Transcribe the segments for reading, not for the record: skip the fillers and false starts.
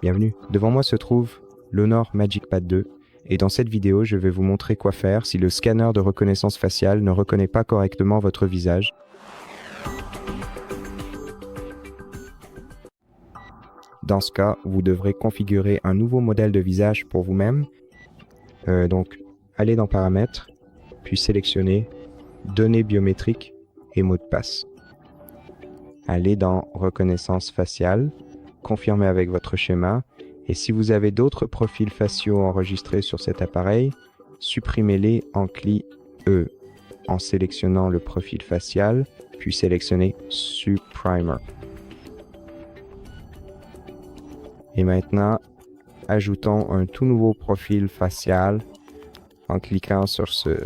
Bienvenue. Devant moi se trouve l'Honor Magic Pad 2 et dans cette vidéo je vais vous montrer quoi faire si le scanner de reconnaissance faciale ne reconnaît pas correctement votre visage. Dans ce cas, vous devrez configurer un nouveau modèle de visage pour vous-même. Donc, allez dans Paramètres, puis sélectionnez Données biométriques et mots de passe. Allez dans Reconnaissance faciale, confirmez avec votre schéma, et si vous avez d'autres profils faciaux enregistrés sur cet appareil, supprimez-les en CLI E en sélectionnant le profil facial, puis sélectionnez Supprimer. Et maintenant, ajoutons un tout nouveau profil facial en cliquant sur ce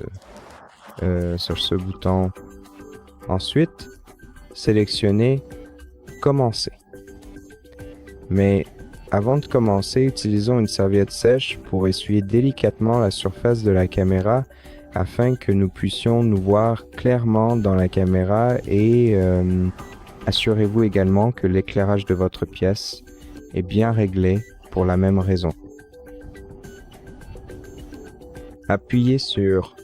bouton. Ensuite, sélectionnez Commencer. Mais avant de commencer, utilisons une serviette sèche pour essuyer délicatement la surface de la caméra afin que nous puissions nous voir clairement dans la caméra et assurez-vous également que l'éclairage de votre pièce est bien réglé pour la même raison. Appuyez sur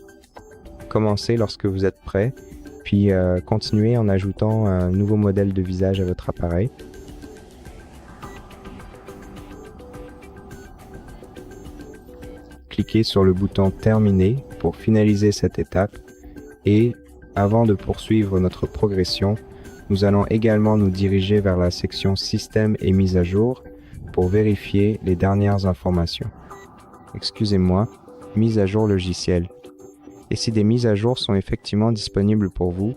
Commencer lorsque vous êtes prêt, puis continuez en ajoutant un nouveau modèle de visage à votre appareil. Cliquez sur le bouton Terminer pour finaliser cette étape et avant de poursuivre notre progression, nous allons également nous diriger vers la section Système et mise à jour pour vérifier les dernières informations. Excusez-moi, mise à jour logiciel. Et si des mises à jour sont effectivement disponibles pour vous,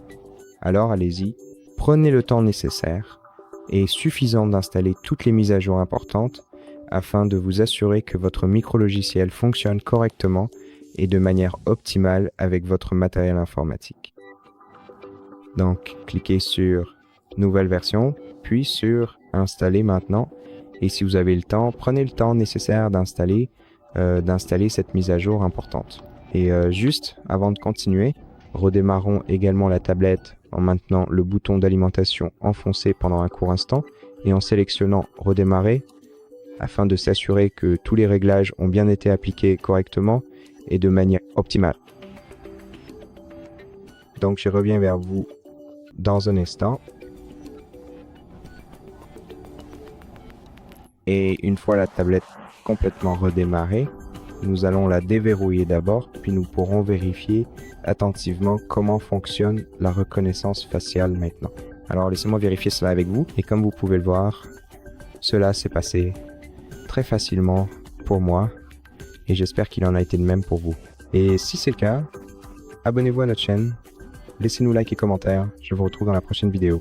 alors allez-y, prenez le temps nécessaire et suffisant d'installer toutes les mises à jour importantes afin de vous assurer que votre micro-logiciel fonctionne correctement et de manière optimale avec votre matériel informatique. Donc, cliquez sur Nouvelle version, puis sur Installer maintenant. Et si vous avez le temps, prenez le temps nécessaire d'installer cette mise à jour importante. Et juste avant de continuer, redémarrons également la tablette en maintenant le bouton d'alimentation enfoncé pendant un court instant et en sélectionnant Redémarrer afin de s'assurer que tous les réglages ont bien été appliqués correctement et de manière optimale. Donc je reviens vers vous dans un instant. Et une fois la tablette complètement redémarrée, nous allons la déverrouiller d'abord, puis nous pourrons vérifier attentivement comment fonctionne la reconnaissance faciale maintenant. Alors laissez-moi vérifier cela avec vous, et comme vous pouvez le voir, cela s'est passé très facilement pour moi, et j'espère qu'il en a été de même pour vous. Et si c'est le cas, abonnez-vous à notre chaîne, laissez-nous like et commentaires, je vous retrouve dans la prochaine vidéo.